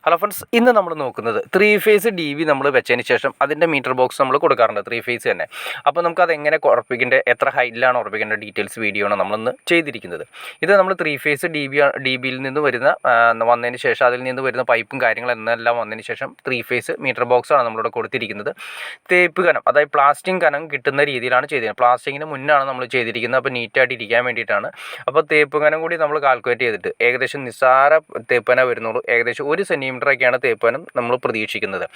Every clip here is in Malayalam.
ഹലോ ഫ്രണ്ട്സ്, ഇന്ന് നമ്മൾ നോക്കുന്നത് 3 ഫേസ് DV നമ്മൾ വെച്ചതിന് ശേഷം അതിൻ്റെ മീറ്റർ ബോക്സ് നമ്മൾ കൊടുക്കാറുണ്ട് 3 ഫേസ് തന്നെ. അപ്പോൾ നമുക്കത് എങ്ങനെ ഉറപ്പിക്കേണ്ടത്, എത്ര ഹൈറ്റിലാണ് ഉറപ്പിക്കേണ്ട ഡീറ്റെയിൽസ് വീഡിയോ ആണ് നമ്മളിന്ന് ചെയ്തിരിക്കുന്നത്. ഇത് നമ്മൾ 3 ഫേസ് DBയിൽ നിന്ന് വന്നതിന് ശേഷം അതിൽ നിന്ന് വരുന്ന പൈപ്പും കാര്യങ്ങളെല്ലാം വന്നതിന് ശേഷം 3 ഫേസ് മീറ്റർ ബോക്സാണ് നമ്മളിവിടെ കൊടുത്തിരിക്കുന്നത്. തേപ്പ് കനം, അതായത് പ്ലാസ്റ്റിക് കനം കിട്ടുന്ന രീതിയിലാണ് ചെയ്തിരിക്കുന്നത്. പ്ലാസ്റ്റിക്കിന് മുന്നാണ് നമ്മൾ ചെയ്തിരിക്കുന്നത്, അപ്പോൾ നീറ്റായിട്ട് ഇരിക്കാൻ വേണ്ടിയിട്ടാണ്. അപ്പോൾ തേപ്പ് കനം കൂടി നമ്മൾ കാൽക്കുലേറ്റ് ചെയ്തിട്ട് ഏകദേശം നിസ്സാര തേപ്പ് കനം വരുന്നുള്ളൂ. ഏകദേശം 1 സെൻറ്റിമീറ്ററൊക്കെയാണ് തേപ്പനം നമ്മൾ പ്രതീക്ഷിക്കുന്നത്.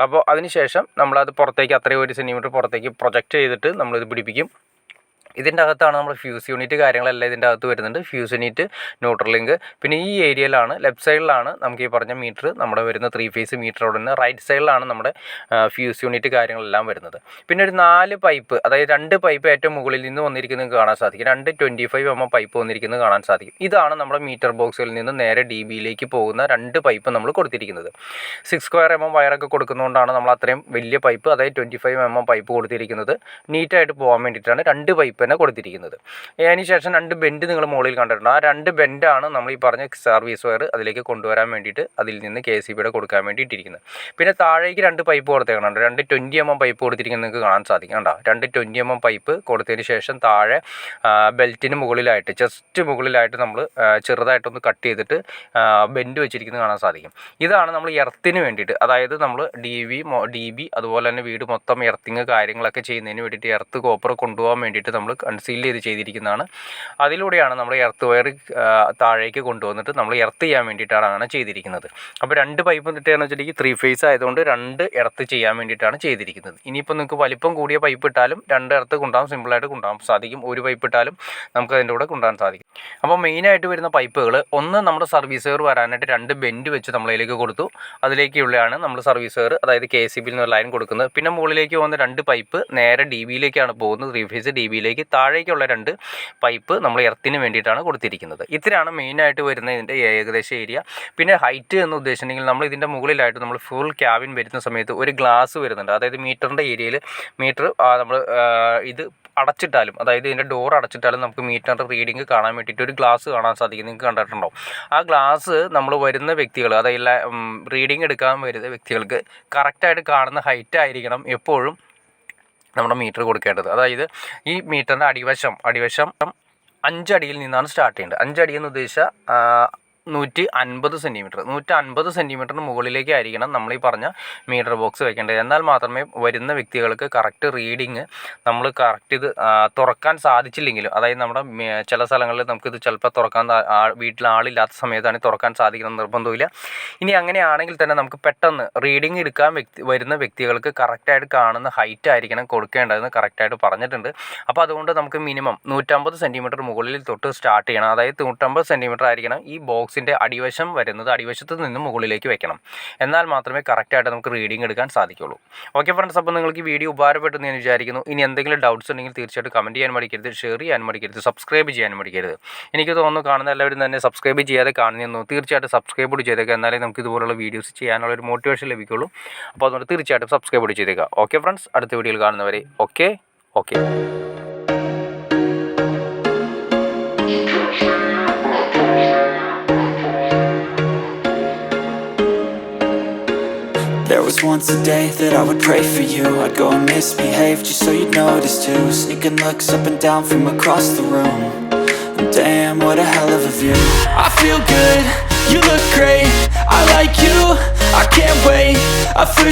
അപ്പോൾ അതിനുശേഷം നമ്മളത് പുറത്തേക്ക് അത്രയും 1 സെൻറ്റിമീറ്റർ പുറത്തേക്ക് പ്രൊജക്റ്റ് ചെയ്തിട്ട് നമ്മളിത് പിടിപ്പിക്കും. ഇതിൻ്റെ അകത്താണ് നമ്മൾ ഫ്യൂസ് യൂണിറ്റ് കാര്യങ്ങളെല്ലാം ഇതിൻ്റെ അകത്ത് വരുന്നുണ്ട്. ഫ്യൂസ് യൂണിറ്റ്, ന്യൂട്രൽ ലിങ്ക്, പിന്നെ ഈ ഏരിയയിലാണ് ലെഫ്റ്റ് സൈഡിലാണ് നമുക്ക് ഈ പറഞ്ഞ മീറ്റർ നമ്മുടെ വരുന്ന 3 ഫേസ് മീറ്ററോട് തന്നെ റൈറ്റ് സൈഡിലാണ് നമ്മുടെ ഫ്യൂസ് യൂണിറ്റ് കാര്യങ്ങളെല്ലാം വരുന്നത്. പിന്നെ ഒരു 4 പൈപ്പ്, അതായത് 2 പൈപ്പ് ഏറ്റവും മുകളിൽ നിന്ന് വന്നിരിക്കുന്നത് കാണാൻ സാധിക്കും. 2 25 mm പൈപ്പ് വന്നിരിക്കുന്നത് കാണാൻ സാധിക്കും. ഇതാണ് നമ്മുടെ മീറ്റർ ബോക്സിൽ നിന്ന് നേരെ DBയിലേക്ക് പോകുന്ന 2 പൈപ്പ് നമ്മൾ കൊടുത്തിരിക്കുന്നത്. 6² mm വയറൊക്കെ കൊടുക്കുന്നതുകൊണ്ടാണ് നമ്മൾ അത്രയും വലിയ പൈപ്പ്, അതായത് 25 mm പൈപ്പ് കൊടുത്തിരിക്കുന്നത്. നീറ്റായിട്ട് പോകാൻ വേണ്ടിയിട്ടാണ് 2 പൈപ്പ് തന്നെ കൊടുത്തിരിക്കുന്നത്. അതിന് ശേഷം 2 ബെൻഡ് നിങ്ങൾ മുകളിൽ കണ്ടിട്ടുണ്ട്. ആ 2 ബെൻഡാണ് നമ്മൾ ഈ പറഞ്ഞ സർവീസ് വയർ അതിലേക്ക് കൊണ്ടുവരാൻ വേണ്ടിയിട്ട് അതിൽ നിന്ന് KCBയുടെ കൊടുക്കാൻ വേണ്ടിയിട്ടിരിക്കുന്നത്. പിന്നെ താഴേക്ക് 2 പൈപ്പ് കൊടുത്തേക്കുന്നുണ്ട്. 2 20 mm പൈപ്പ് കൊടുത്തിരിക്കുന്നത് നിങ്ങൾക്ക് കാണാൻ സാധിക്കും. കണ്ടോ, 2 20 mm പൈപ്പ് കൊടുത്തതിന് ശേഷം താഴെ ബെൽറ്റിന് മുകളിലായിട്ട്, ജസ്റ്റ് മുകളിലായിട്ട് നമ്മൾ ചെറുതായിട്ടൊന്ന് കട്ട് ചെയ്തിട്ട് ബെൻഡ് വെച്ചിരിക്കുന്നത് കാണാൻ സാധിക്കും. ഇതാണ് നമ്മൾ എർത്തിന് വേണ്ടിയിട്ട്, അതായത് നമ്മൾ DB അതുപോലെ തന്നെ വീട് മൊത്തം എർത്തിങ് കാര്യങ്ങളൊക്കെ ചെയ്യുന്നതിന് വേണ്ടിയിട്ട് എർത്ത് കോപ്പർ കൊണ്ടുപോകാൻ വേണ്ടിയിട്ട് നമ്മൾ കൺസീൽ ചെയ്ത് ചെയ്തിരിക്കുന്നതാണ്. അതിലൂടെയാണ് നമ്മൾ എർത്ത് വയർ താഴേക്ക് കൊണ്ടുവന്നിട്ട് നമ്മൾ എർത്ത് ചെയ്യാൻ വേണ്ടിയിട്ടാണ് അങ്ങനെ ചെയ്തിരിക്കുന്നത്. അപ്പോൾ 2 പൈപ്പ് ഇട്ടാന്ന് വെച്ചിട്ടുണ്ടെങ്കിൽ 3 ഫേസ് ആയതുകൊണ്ട് 2 എർത്ത് ചെയ്യാൻ വേണ്ടിയിട്ടാണ് ചെയ്തിരിക്കുന്നത്. ഇനിയിപ്പോൾ നിങ്ങൾക്ക് വലിപ്പം കൂടിയ പൈപ്പ് ഇട്ടാലും 2 എർത്ത് കൊണ്ടുപോകാൻ സിമ്പിളായിട്ട് കൊണ്ടുപോകാൻ സാധിക്കും. 1 പൈപ്പ് ഇട്ടാലും നമുക്ക് അതിൻ്റെ കൂടെ കൊണ്ടുപോകാൻ സാധിക്കും. അപ്പോൾ മെയിനായിട്ട് വരുന്ന പൈപ്പുകൾ, ഒന്ന് നമ്മുടെ സർവീസ് വയർ വരാനായിട്ട് 2 ബെൻഡ് വെച്ച് നമ്മളതിലേക്ക് കൊടുത്തു. അതിലേക്കുള്ളതാണ് നമ്മൾ സർവീസ് വയർ, അതായത് KCBയിൽ നിന്ന് ലൈൻ കൊടുക്കുന്നത്. പിന്നെ മുകളിലേക്ക് പോകുന്ന 2 പൈപ്പ് നേരെ DBയിലേക്കാണ് പോകുന്നത്. 3 ഫേസ് DBയിലേക്ക്. താഴേക്കുള്ള 2 പൈപ്പ് നമ്മൾ എർത്തിന് വേണ്ടിയിട്ടാണ് കൊടുത്തിരിക്കുന്നത്. ഇത്രയാണ് മെയിനായിട്ട് വരുന്ന ഇതിൻ്റെ ഏകദേശ ഏരിയ. പിന്നെ ഹൈറ്റ് എന്ന് ഉദ്ദേശിച്ചിട്ടുണ്ടെങ്കിൽ നമ്മൾ ഇതിൻ്റെ മുകളിലായിട്ട് നമ്മൾ ഫുൾ ക്യാബിൻ വരുന്ന സമയത്ത് ഒരു ഗ്ലാസ് വരുന്നുണ്ട്. അതായത് മീറ്ററിൻ്റെ ഏരിയയിൽ മീറ്റർ നമ്മൾ ഇത് അടച്ചിട്ടാലും, അതായത് ഇതിൻ്റെ ഡോർ അടച്ചിട്ടാലും നമുക്ക് മീറ്ററിൻ്റെ റീഡിങ് കാണാൻ വേണ്ടിയിട്ട് ഒരു ഗ്ലാസ് കാണാൻ സാധിക്കും. നിങ്ങൾക്ക് കണ്ടിട്ടുണ്ടാവും. ആ ഗ്ലാസ് നമ്മൾ വരുന്ന വ്യക്തികൾ, അതായത് റീഡിങ് എടുക്കാൻ വരുന്ന വ്യക്തികൾക്ക് കറക്റ്റായിട്ട് കാണുന്ന ഹൈറ്റ് ആയിരിക്കണം എപ്പോഴും നമ്മുടെ മീറ്റർ കൊടുക്കേണ്ടത്. അതായത് ഈ മീറ്ററിൻ്റെ അടിവശം 5 അടിയിൽ നിന്നാണ് സ്റ്റാർട്ട് ചെയ്യേണ്ടത്. 5 അടി എന്ന് ഉദ്ദേശിച്ചാൽ 150 സെൻറ്റിമീറ്റർ, 150 സെൻറ്റിമീറ്ററിന് മുകളിലേക്കായിരിക്കണം നമ്മൾ ഈ പറഞ്ഞ മീറ്റർ ബോക്സ് വെക്കേണ്ടത്. എന്നാൽ മാത്രമേ വരുന്ന വ്യക്തികൾക്ക് കറക്റ്റ് റീഡിങ് നമ്മൾ കറക്റ്റ് ഇത് തുറക്കാൻ സാധിച്ചില്ലെങ്കിലും, അതായത് നമ്മുടെ ചില സ്ഥലങ്ങളിൽ നമുക്കിത് ചിലപ്പോൾ തുറക്കാൻ വീട്ടിൽ ആളില്ലാത്ത സമയത്താണ് തുറക്കാൻ സാധിക്കണം നിർബന്ധമില്ല. ഇനി അങ്ങനെയാണെങ്കിൽ തന്നെ നമുക്ക് പെട്ടെന്ന് റീഡിങ് എടുക്കാൻ വരുന്ന വ്യക്തികൾക്ക് കറക്റ്റായിട്ട് കാണുന്ന ഹൈറ്റ് ആയിരിക്കണം കൊടുക്കേണ്ടതെന്ന് കറക്റ്റായിട്ട് പറഞ്ഞിട്ടുണ്ട്. അപ്പോൾ അതുകൊണ്ട് നമുക്ക് മിനിമം 150 സെൻറ്റിമീറ്റർ മുകളിൽ തൊട്ട് സ്റ്റാർട്ട് ചെയ്യണം. അതായത് 150 സെൻറ്റിമീറ്റർ ആയിരിക്കണം ഈ ബോക്സിൻ്റെ അടിവശം വരുന്നത്. അടിവശത്ത് നിന്ന് മുകളിലേക്ക് വെക്കണം. എന്നാൽ മാത്രമേ കറക്റ്റായിട്ട് നമുക്ക് റീഡിങ് എടുക്കാൻ സാധിക്കുള്ളൂ. ഓക്കെ ഫ്രണ്ട്സ്, അപ്പോൾ നിങ്ങൾക്ക് ഈ വീഡിയോ ഉപകാരപ്പെട്ടെന്ന് ഞാൻ വിചാരിക്കുന്നു. ഇനി എന്തെങ്കിലും ഡൗട്ട്സ് ഉണ്ടെങ്കിൽ തീർച്ചയായിട്ടും കമൻറ്റ് ചെയ്യാൻ മടിക്കരുത്, ഷെയർ ചെയ്യാൻ മടിക്കരുത്, സബ്സ്ക്രൈബ് ചെയ്യാൻ മടിക്കരുത്. എനിക്ക് തോന്നുന്നു കാണുന്ന എല്ലാവരും തന്നെ സബ്സ്ക്രൈബ് ചെയ്യാതെ കാണുന്നു. തീർച്ചയായിട്ടും സബ്സ്ക്രൈബ് കൂടി ചെയ്തേക്കുക, എന്നാലേ നമുക്ക് ഇതുപോലുള്ള വീഡിയോസ് ചെയ്യാനുള്ള ഒരു മോട്ടിവേഷൻ ലഭിക്കുള്ളൂ. അപ്പോൾ അതുകൊണ്ട് തീർച്ചയായിട്ടും സബ്സ്ക്രൈബ് കൂടി ചെയ്തേക്കുക. ഓക്കെ ഫ്രണ്ട്സ്, അടുത്ത വീഡിയോയിൽ കാണുന്നവരെ okay. There was once a day that I would pray for you. I'd go and misbehave just so you'd notice too. Sneaking looks up and down from across the room. And damn, what a hell of a view. I feel good, you look great, I like you, I can't wait. I first